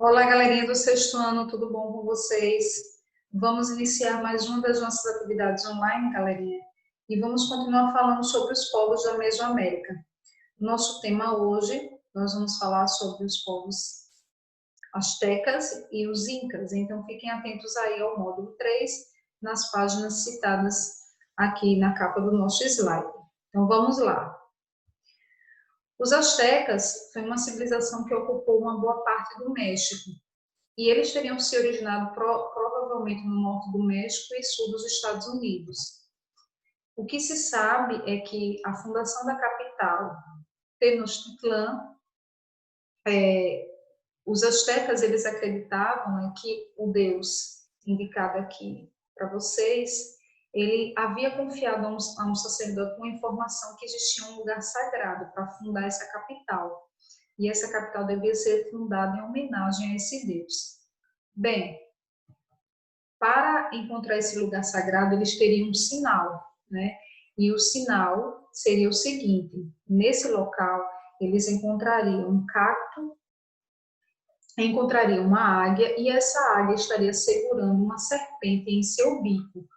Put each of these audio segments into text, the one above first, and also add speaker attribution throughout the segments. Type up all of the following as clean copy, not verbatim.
Speaker 1: Olá, galerinha do sexto ano, tudo bom com vocês? Vamos iniciar mais uma das nossas atividades online, galerinha, e vamos continuar falando sobre os povos da Mesoamérica. Nosso tema hoje, nós vamos falar sobre os povos astecas e os incas, então fiquem atentos aí ao módulo 3, nas páginas citadas aqui na capa do nosso slide. Então vamos lá. Os astecas foi uma civilização que ocupou uma boa parte do México, e eles teriam se originado provavelmente no norte do México e sul dos Estados Unidos. O que se sabe é que a fundação da capital, Tenochtitlan, os astecas eles acreditavam que o deus indicado aqui para vocês, ele havia confiado a um sacerdote uma informação que existia um lugar sagrado para fundar essa capital. E essa capital devia ser fundada em homenagem a esse deus. Bem, para encontrar esse lugar sagrado, eles teriam um sinal, né? E o sinal seria o seguinte: nesse local, eles encontrariam um cacto, encontrariam uma águia, e essa águia estaria segurando uma serpente em seu bico,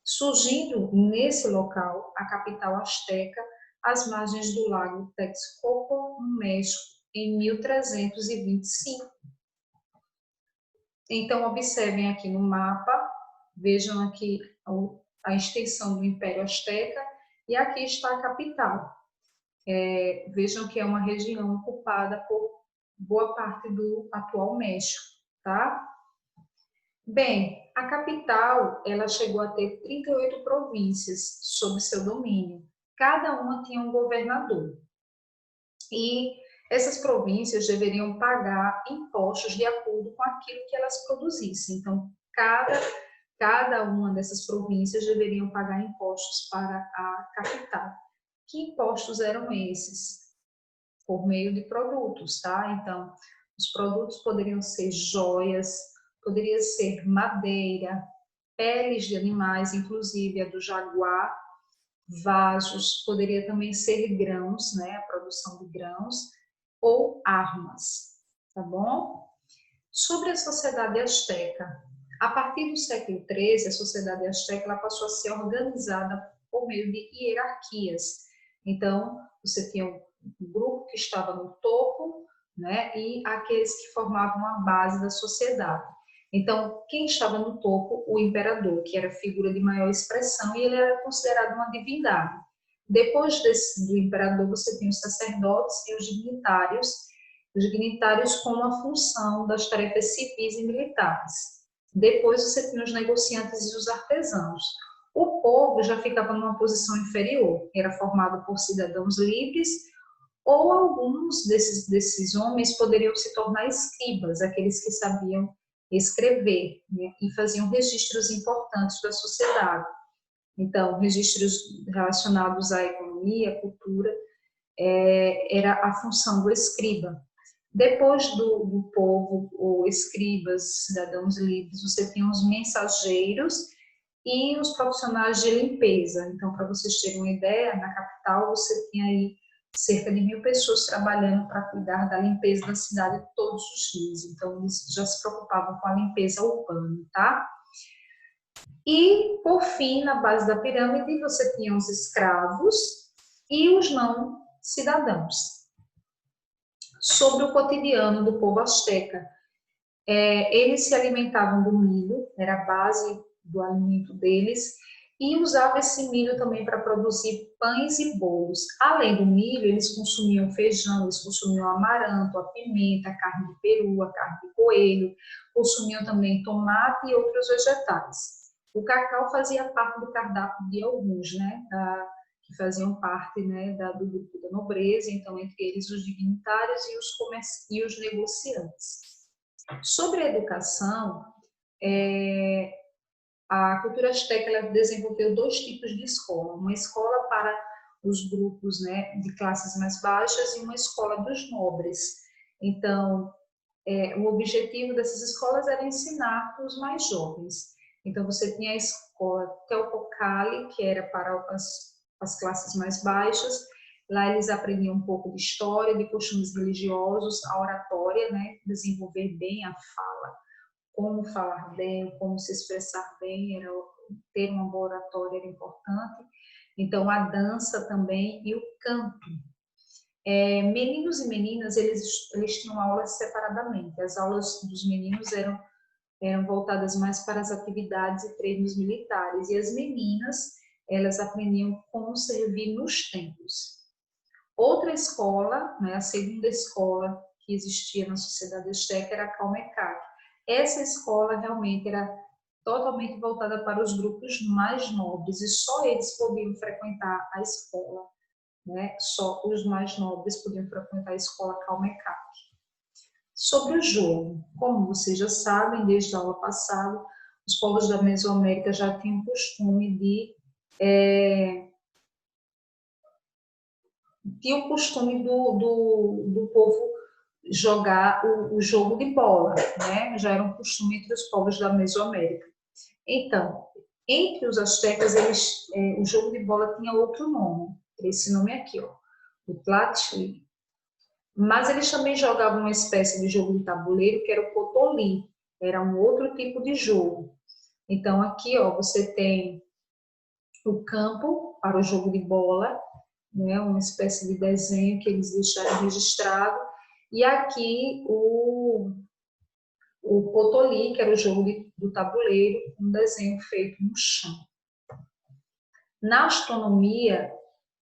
Speaker 1: surgindo nesse local a capital asteca, às margens do lago Texcoco, no México, em 1325. Então, observem aqui no mapa, vejam aqui a extensão do Império Azteca, e aqui está a capital. Vejam que é uma região ocupada por boa parte do atual México, tá? Bem, a capital, ela chegou a ter 38 províncias sob seu domínio. Cada uma tinha um governador. E essas províncias deveriam pagar impostos de acordo com aquilo que elas produzissem. Então, cada uma dessas províncias deveriam pagar impostos para a capital. Que impostos eram esses? Por meio de produtos, tá? Então, os produtos poderiam ser joias, poderia ser madeira, peles de animais, inclusive a do jaguar, vasos, poderia também ser grãos, né? A produção de grãos, ou armas, tá bom? Sobre a sociedade asteca, a partir do século XIII, a sociedade asteca ela passou a ser organizada por meio de hierarquias. Então, você tinha um grupo que estava no topo, né, e aqueles que formavam a base da sociedade. Então, quem estava no topo? O imperador, que era a figura de maior expressão, e ele era considerado uma divindade. Depois do imperador, você tinha os sacerdotes e os dignitários com a função das tarefas civis e militares. Depois você tinha os negociantes e os artesãos. O povo já ficava numa posição inferior, era formado por cidadãos livres, ou alguns desses homens poderiam se tornar escribas, aqueles que sabiam escrever, né, e faziam registros importantes da sociedade. Então, registros relacionados à economia, à cultura, era a função do escriba. Depois do povo, ou escribas, cidadãos livres, você tem os mensageiros e os profissionais de limpeza. Então, para vocês terem uma ideia, na capital você tinha aí cerca de 1.000 pessoas trabalhando para cuidar da limpeza da cidade todos os dias. Então, eles já se preocupavam com a limpeza urbana, tá? E, por fim, na base da pirâmide, você tinha os escravos e os não cidadãos. Sobre o cotidiano do povo asteca, eles se alimentavam do milho, era a base do alimento deles, e usavam esse milho também para produzir pães e bolos. Além do milho, eles consumiam feijão, eles consumiam amaranto, a pimenta, a carne de peru, a carne de coelho, consumiam também tomate e outros vegetais. O cacau fazia parte do cardápio de alguns, né, que faziam parte, né, do grupo da nobreza, então entre eles os dignitários e os negociantes. Sobre a educação, a cultura asteca ela desenvolveu 2 tipos de escola, uma escola para os grupos, né, de classes mais baixas e uma escola dos nobres. Então, o objetivo dessas escolas era ensinar os mais jovens. Então, você tinha a escola Teococali, que era para as classes mais baixas, Lá eles aprendiam um pouco de história, de costumes religiosos, a oratória, né? Desenvolver bem a fala, como falar bem, como se expressar bem, ter uma boa oratória era importante. Então, a dança também e o canto. Meninos e meninas, eles tinham aulas separadamente. As aulas dos meninos eram voltadas mais para as atividades e treinos militares, e as meninas, elas aprendiam como servir nos templos. Outra escola, né, a segunda escola que existia na sociedade asteca era a Calmecac. Essa escola realmente era totalmente voltada para os grupos mais nobres, e só eles podiam frequentar a escola, né? Só os mais nobres podiam frequentar a escola Calmecac. Sobre o jogo, como vocês já sabem, desde a aula passada, os povos da Mesoamérica já tinham o costume do povo jogar o jogo de bola, né? Já era um costume entre os povos da Mesoamérica. Então, entre os astecas, o jogo de bola tinha outro nome, esse nome aqui, ó, o Tlachtli. Mas eles também jogavam uma espécie de jogo de tabuleiro que era o Potoli, era um outro tipo de jogo. Então, aqui, ó, você tem o campo para o jogo de bola, né, uma espécie de desenho que eles deixaram registrado, e aqui o Potoli, que era o jogo do tabuleiro, um desenho feito no chão. Na astronomia,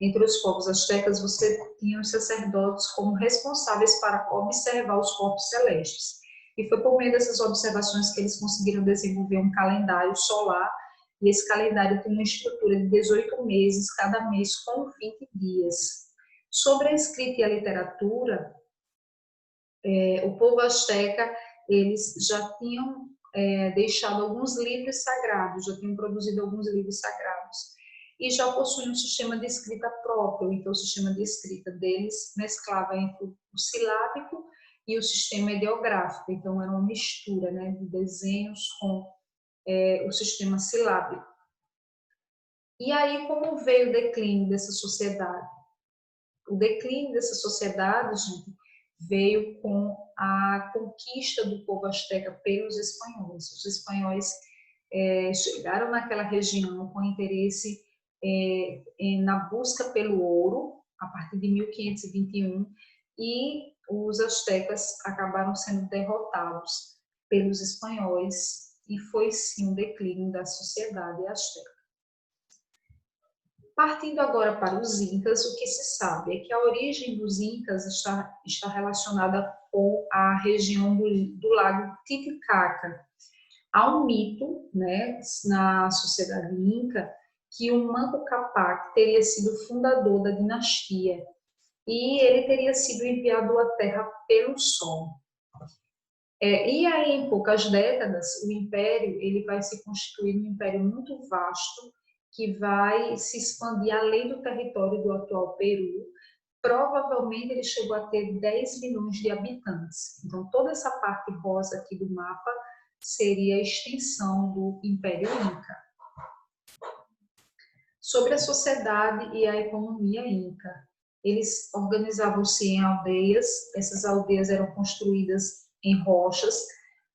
Speaker 1: entre os povos astecas, você tinha os sacerdotes como responsáveis para observar os corpos celestes. E foi por meio dessas observações que eles conseguiram desenvolver um calendário solar, e esse calendário tem uma estrutura de 18 meses, cada mês com 20 dias. Sobre a escrita e a literatura, o povo asteca, eles já tinham deixado alguns livros sagrados, já tinham produzido alguns livros sagrados, e já possuíam um sistema de escrita próprio. Então, o sistema de escrita deles mesclava entre o silábico e o sistema ideográfico. Então, era uma mistura, né, de desenhos com o sistema silábico. E aí, como veio o declínio dessa sociedade? O declínio dessa sociedade, gente, veio com a conquista do povo asteca pelos espanhóis. Os espanhóis chegaram naquela região com interesse na busca pelo ouro, a partir de 1521, e os astecas acabaram sendo derrotados pelos espanhóis, e foi sim o declínio da sociedade asteca. Partindo agora para os Incas, o que se sabe é que a origem dos Incas está relacionada com a região do lago Titicaca. Há um mito, né, na sociedade Inca, que o Manco Cápac teria sido fundador da dinastia e ele teria sido enviado à Terra pelo Sol. E aí, em poucas décadas, o império ele vai se constituir um império muito vasto, que vai se expandir além do território do atual Peru. Provavelmente ele chegou a ter 10 milhões de habitantes. Então, toda essa parte rosa aqui do mapa seria a extensão do Império Inca. Sobre a sociedade e a economia inca, eles organizavam-se em aldeias. Essas aldeias eram construídas em rochas,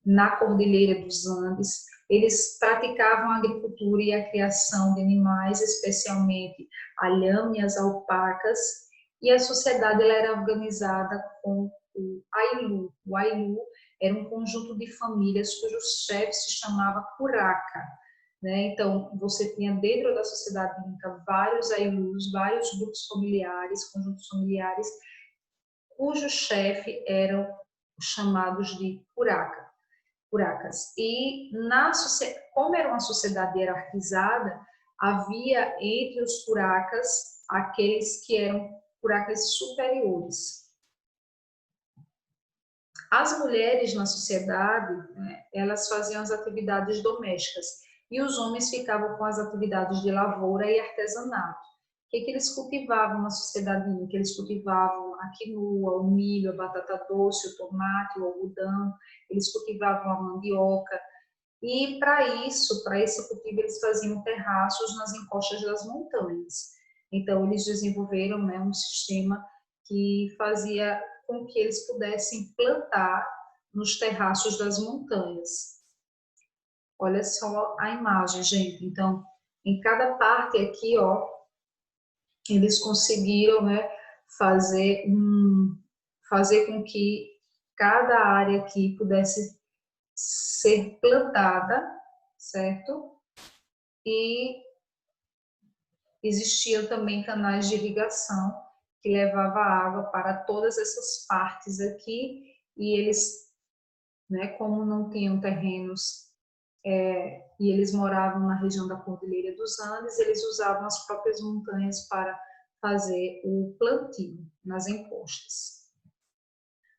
Speaker 1: na Cordilheira dos Andes. Eles praticavam a agricultura e a criação de animais, especialmente a lhama e as alpacas, e a sociedade ela era organizada com o Ailu. O Ailu era um conjunto de famílias cujo chefe se chamava Curaca, né? Então, você tinha dentro da sociedade inca vários Ailus, vários grupos familiares, conjuntos familiares, cujo chefe eram chamados de curacas. E como era uma sociedade hierarquizada, havia entre os curacas aqueles que eram curacas superiores. As mulheres na sociedade, né, elas faziam as atividades domésticas e os homens ficavam com as atividades de lavoura e artesanato. O que eles cultivavam na sociedade inca? Eles cultivavam a quinoa, o milho, a batata doce, o tomate, o algodão, eles cultivavam a mandioca. E para esse cultivo, eles faziam terraços nas encostas das montanhas. Então, eles desenvolveram, né, um sistema que fazia com que eles pudessem plantar nos terraços das montanhas. Olha só a imagem, gente. Então, em cada parte aqui, ó, eles conseguiram, né, fazer com que cada área aqui pudesse ser plantada, certo? E existiam também canais de irrigação que levava água para todas essas partes aqui, e eles, né, como não tinham terrenos e eles moravam na região da Cordilheira dos Andes, eles usavam as próprias montanhas para fazer o plantio nas encostas.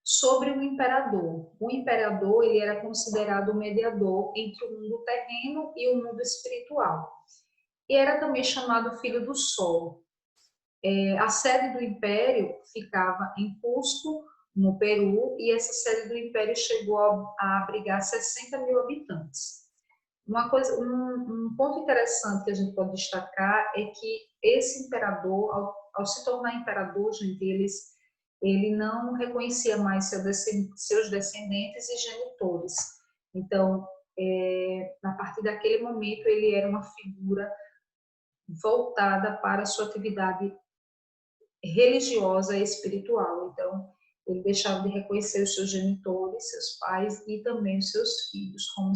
Speaker 1: Sobre o imperador ele era considerado o mediador entre o mundo terreno e o mundo espiritual. E era também chamado Filho do Sol. A sede do império ficava em Cusco, no Peru, e essa sede do império chegou a abrigar 60 mil habitantes. Um ponto interessante que a gente pode destacar é que esse imperador, ao se tornar imperador, gente, ele não reconhecia mais seus descendentes e genitores. Então, a partir daquele momento, ele era uma figura voltada para a sua atividade religiosa e espiritual. Então, ele deixava de reconhecer os seus genitores, seus pais e também os seus filhos como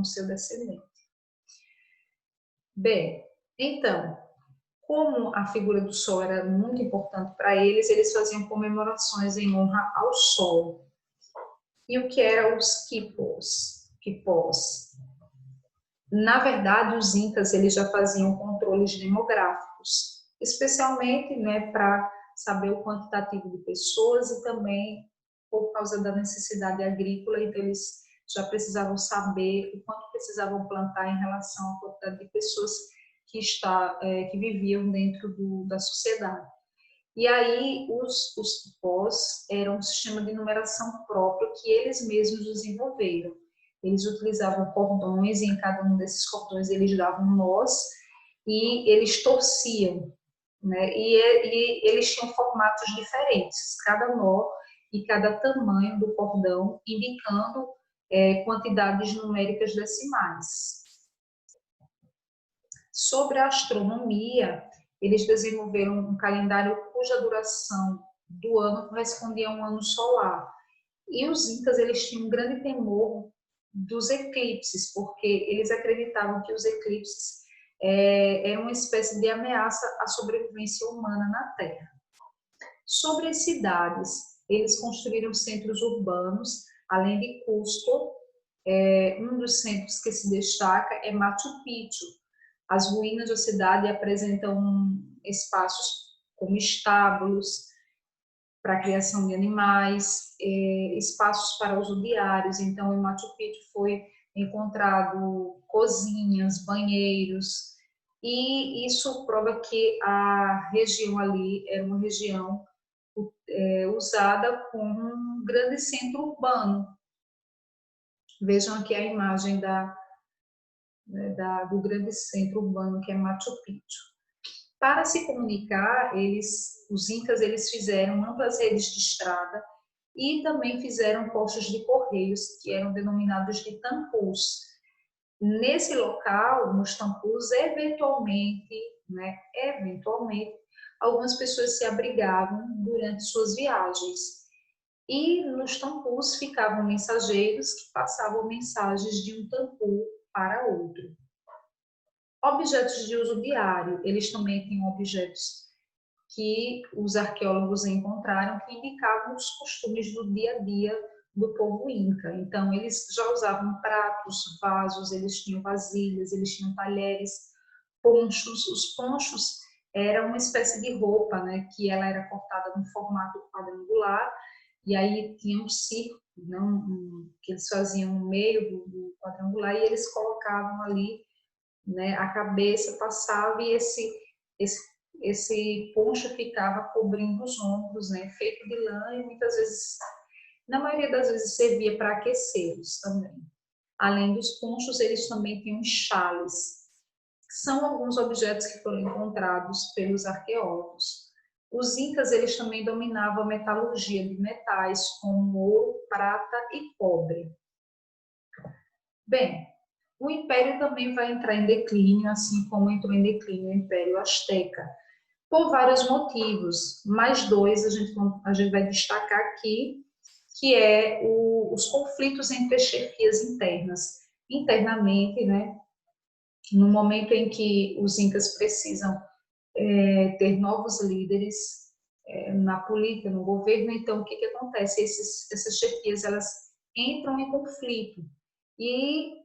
Speaker 1: seu descendente. Bem, então, como a figura do sol era muito importante para eles, eles faziam comemorações em honra ao sol. E o que eram os quipós? Na verdade, os incas eles já faziam controles demográficos, especialmente, né, para saber o quantitativo de pessoas e também por causa da necessidade agrícola, então eles já precisavam saber o quanto precisavam plantar em relação à quantidade de pessoas que viviam dentro da sociedade. E aí os quipós eram um sistema de numeração próprio que eles mesmos desenvolveram. Eles utilizavam cordões e em cada um desses cordões eles davam nós e eles torciam, né? E eles tinham formatos diferentes, cada nó e cada tamanho do cordão indicando quantidades numéricas decimais. Sobre a astronomia, eles desenvolveram um calendário cuja duração do ano correspondia a um ano solar. E os incas eles tinham um grande temor dos eclipses, porque eles acreditavam que os eclipses eram uma espécie de ameaça à sobrevivência humana na Terra. Sobre as cidades, eles construíram centros urbanos, além de Cusco. Um dos centros que se destaca é Machu Picchu. As ruínas da cidade apresentam espaços como estábulos para a criação de animais, espaços para uso diários. Então, em Machu Picchu foi encontrado cozinhas, banheiros, e isso prova que a região ali era uma região usada como um grande centro urbano. Vejam aqui a imagem do grande centro urbano que é Machu Picchu. Para se comunicar, os incas eles fizeram amplas redes de estrada e também fizeram postos de correios, que eram denominados de tampus. Nesse local, nos tampus, eventualmente, algumas pessoas se abrigavam durante suas viagens. E nos tampus ficavam mensageiros que passavam mensagens de um tampu para outro. Objetos de uso diário, eles também tinham objetos que os arqueólogos encontraram que indicavam os costumes do dia a dia do povo inca. Então, eles já usavam pratos, vasos, eles tinham vasilhas, eles tinham talheres, ponchos. Os ponchos eram uma espécie de roupa, né, que ela era cortada no formato quadrangular, e aí tinha um círculo, né, que eles faziam no meio do quadrangular e eles colocavam ali, né, a cabeça passava e esse poncho ficava cobrindo os ombros, né, feito de lã e muitas vezes, na maioria das vezes, servia para aquecê-los também. Além dos ponchos, eles também tinham chales. são alguns objetos que foram encontrados pelos arqueólogos. Os incas, eles também dominavam a metalurgia de metais como ouro, prata e cobre. Bem, o império também vai entrar em declínio, assim como entrou em declínio o Império Azteca, por vários motivos, mais dois a gente vai destacar aqui, que é os conflitos entre as chefias internas. Internamente, né, no momento em que os incas precisam ter novos líderes na política, no governo, então o que acontece? Essas chefias, elas entram em conflito e,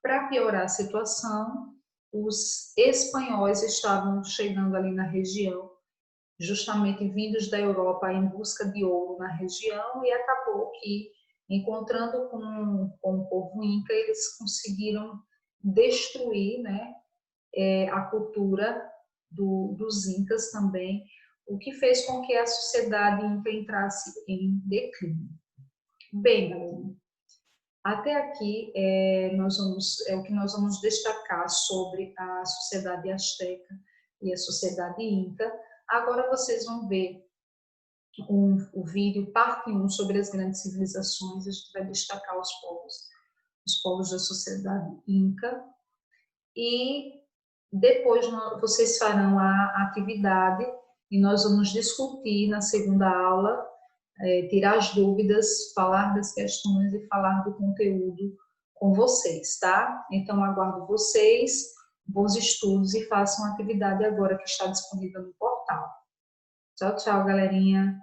Speaker 1: para piorar a situação, os espanhóis estavam chegando ali na região, justamente vindos da Europa em busca de ouro na região, e acabou que, encontrando com o povo inca, eles conseguiram destruir, né, a cultura dos incas também, o que fez com que a sociedade inca entrasse em declínio. Bem, galera, até aqui é o que nós vamos destacar sobre a sociedade asteca e a sociedade inca. Agora vocês vão ver o vídeo parte 1 sobre as grandes civilizações. A gente vai destacar os povos da sociedade inca, e depois vocês farão a atividade e nós vamos discutir na segunda aula, tirar as dúvidas, falar das questões e falar do conteúdo com vocês, tá? Então, aguardo vocês, bons estudos e façam a atividade agora que está disponível no portal. Tchau, tchau, galerinha!